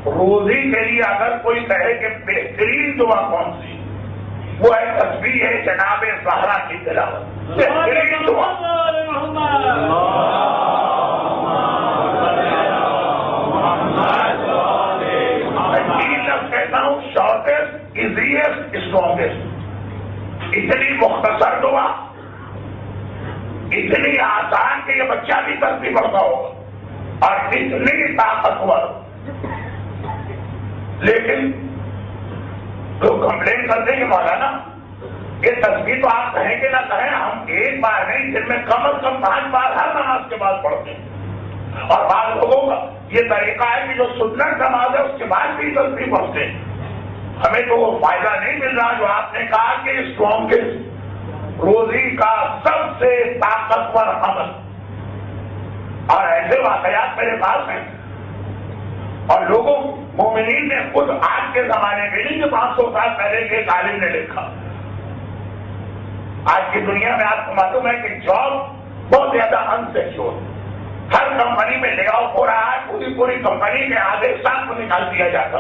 روزی کے لیے اگر کوئی کہے کہ بہترین دعا کون سی، وہ ہے تسبیح ہے جناب زہرا کی تلاوت، بہترین دعا۔ کہتا ہوں شارٹیسٹ ایزیسٹ اسٹرانگیسٹ، اتنی مختصر دعا، اتنی آسان کہ یہ بچہ بھی تسبیح پڑھتا ہوگا، اور اتنی طاقتور۔ لیکن لوگ کمپلین کرتے ہیں مولانا یہ تسبیح تو آپ کہیں کہ نہ کہیں، ہم ایک بار نہیں دن میں کم از کم 5 بار ہر نماز کے بعد پڑھتے ہیں۔ اور بعض لوگوں کا یہ طریقہ ہے کہ جو سنت نماز ہے اس کے بعد بھی تسبیح پڑھتے ہیں۔ ہمیں تو وہ فائدہ نہیں مل رہا جو آپ نے کہا کہ اسٹرانگیسٹ، روزی کا سب سے طاقتور عمل۔ اور ایسے واقعات میرے پاس ہیں، اور لوگوں مومنین نے خود آج کے زمانے میں نہیں کہ 500 سال پہلے کے ایک عالم نے لکھا۔ آج کی دنیا میں آپ کو معلوم ہے کہ جاب بہت زیادہ انسیکیور، ہر کمپنی میں لے آؤ ہو رہا ہے، پوری کمپنی کے آدھے ساتھ کو نکال دیا جاتا،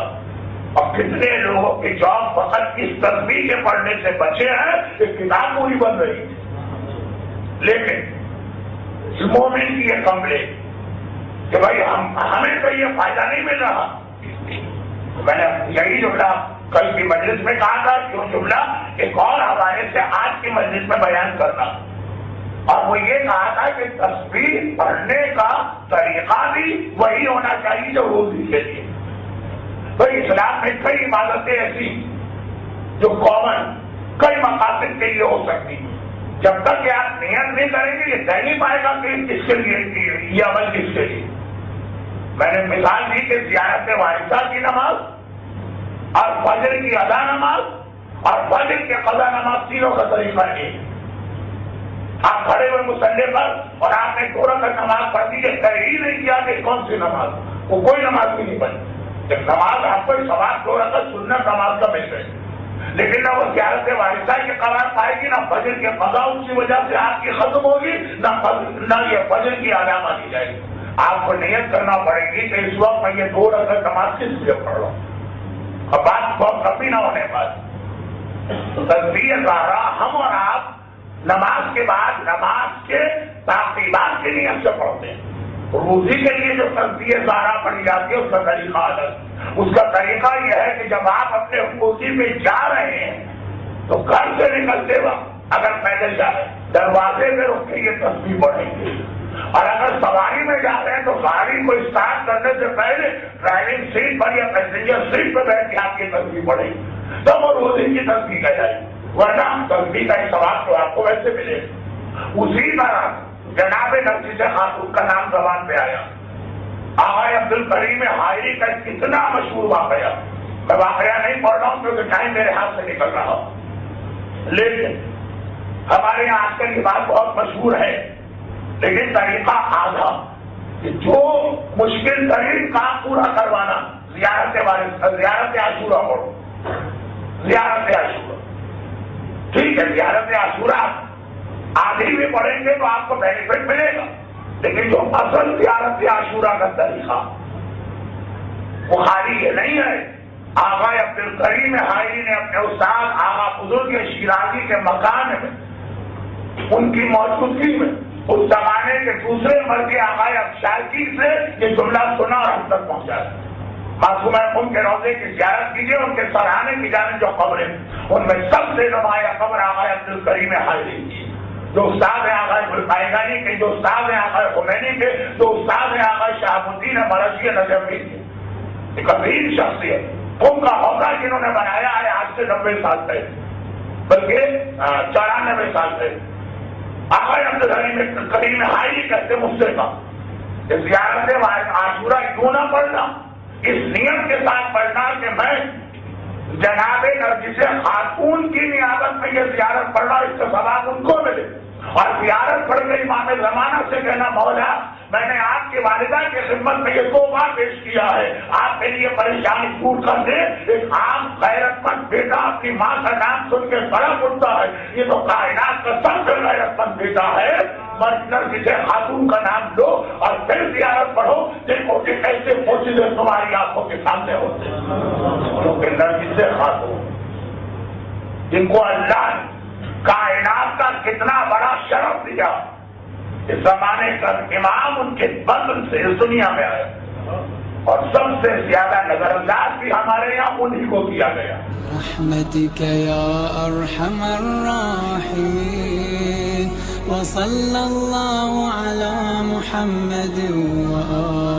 اور کتنے لوگوں کی جاب فقط اس تسبیح کے پڑھنے سے بچے ہیں کہ کتاب پوری بن رہی۔ لیکن مومن کی یہ کمپلین کہ بھائی ہمیں تو یہ فائدہ نہیں مل رہا۔ میں نے یہی جملہ کل کی مجلس میں کہا تھا، جو جملہ ایک اور حوالے سے آج کی مجلس میں بیان کرنا، اور وہ یہ کہا تھا کہ تسبیح پڑھنے کا طریقہ بھی وہی ہونا چاہیے جو روزی کے لیے۔ تو اسلام میں کئی عبادتیں ایسی جو کامن کئی مقاصد کے لیے ہو سکتی، جب تک کہ آپ نیت نہیں کریں گے یہ طے نہیں پائے گا کہ کس کے لیے یہ عمل کس کے لیے۔ میں نے مثال دی کہ زیارت وارثہ کی نماز اور فجر کی ادا نماز اور فجر کے قضا نماز تینوں کا طریقہ ایک۔ آپ کھڑے ہوئے مصلی پر اور آپ نے 2 رکعت نماز پڑھ دی، طے ہی نہیں کیا کہ کون سی نماز، وہ کوئی نماز بھی نہیں پڑھی۔ جب نماز آپ کو سوال 2 رکعت سنت نماز کا میسج، لیکن نہ وہ زیارت وارثہ کے قرار پائے گی، نہ فجر کے قضا اس کی وجہ سے آپ کی ختم ہوگی، نہ یہ فجر کی ادا مانی جائے گی۔ آپ کو نیت کرنا پڑے گی کہ اس وقت میں یہ 2 رکعت نماز کس لیے پڑھ رہا ہوں۔ اب بات بہت کبھی نہ ہونے پر تسبیح زہرا ہم اور آپ نماز کے بعد نماز کے تعقیبات کی نیت سے پڑھتے ہیں۔ روزی کے لیے جو تسبیح زہرا پڑھی جاتی ہے اس کا طریقہ الگ۔ اس کا طریقہ یہ ہے کہ جب آپ اپنے روزی میں جا رہے ہیں تو گھر سے نکلتے وقت اگر پیدل جا رہے ہیں دروازے میں رک کے یہ تسبیح پڑھیں گے، اور اگر سواری میں جا رہے ہیں تو گاڑی کو اسٹارٹ کرنے سے پہلے ڈرائیونگ سیٹ پر یا پیسنجر سیٹ پہ بیٹھ کے آپ کی تسبیح پڑھیں گے، تب وہ روزی کی تسبیح کہہ جائے گی، ورنہ تسبیح کا ثواب تو آپ کو ویسے ملے گا۔ اسی طرح جناب نفیس خاتون کا نام زبان پہ آیا، آقا عبدالکریم حائری کا کتنا مشہور واقعہ، میں واقعہ نہیں پڑھ رہا ہوں کیونکہ ٹائم میرے ہاتھ سے نکل رہا ہوں، لیکن ہمارے یہاں آج کل یہ بات بہت مشہور ہے، لیکن طریقہ آدھا کہ جو مشکل ترین کام پورا کروانا، زیارت عاشورہ پڑھو، زیارت عاشورہ ٹھیک ہے، زیارت عاشورہ آدھی بھی پڑھیں گے تو آپ کو بینیفٹ ملے گا، لیکن جو اصل زیارت عاشورہ کا طریقہ وہ خالی یہ نہیں ہے۔ آقا عبدالکریم حائری نے اپنے استاد آقا بزرگ شیرازی کے مکان میں ان کی موجودگی میں اس زمانے کے دوسرے مرد آقا افشارکی سے یہ جملہ سنا اور ہم تک پہنچا۔ معصوم ان کے روضے کی زیارت کیجیے، ان کے سراہنے کی جانب جو قبریں ان میں سب سے نمایاں قبر آقا عبدالکریم حائری کی، جو استاد ہیں آقا بلقائیگانی کے، جو استاد ہیں آقا خمینی کے، جو استاد ہیں آقا شہاب الدین مرضی نجفی کے، ایک عظیم شخصیت قوم کا ہوگا جنہوں نے بنایا ہے آج سے 90 سال پہلے، بلکہ 94 سال پہلے۔ آقا عبدالکریم حائری کہتے مجھ سے کہا کہ زیارت عاشورہ کیوں نہ پڑھنا، اس نیت کے ساتھ پڑھنا کہ میں جناب نرجس خاتون کی نیابت میں یہ زیارت پڑھنا، اس کا ثواب ان کو ملے، اور زیارت پڑھ کے امام زمانہ سے کہنا مولا میں نے آپ کی والدہ کی خدمت میں یہ 2 بار پیش کیا ہے، آپ کے لیے پریشانی دور کر دے۔ ایک عام غیرت مند بیٹا اپنی ماں کا نام سن کے سڑک اٹھتا ہے، یہ تو کائنات کا سب سے غیرت مند بیٹا ہے۔ نرجس خاتون کا نام لو اور پھر زیارت پڑھو، دیکھو کہ کیسے موجودہ تمہاری آنکھوں کے سامنے جن کو اللہ نے کائنات کا کتنا بڑا شرف دیا، اس زمانے کا امام ان کے فضل سے اس دنیا میں آئے، اور سب سے زیادہ نظر انداز بھی ہمارے یہاں انہی کو کیا گیا. رحمتک یا ارحم الراحمین وصلی اللہ علی محمد وآلہ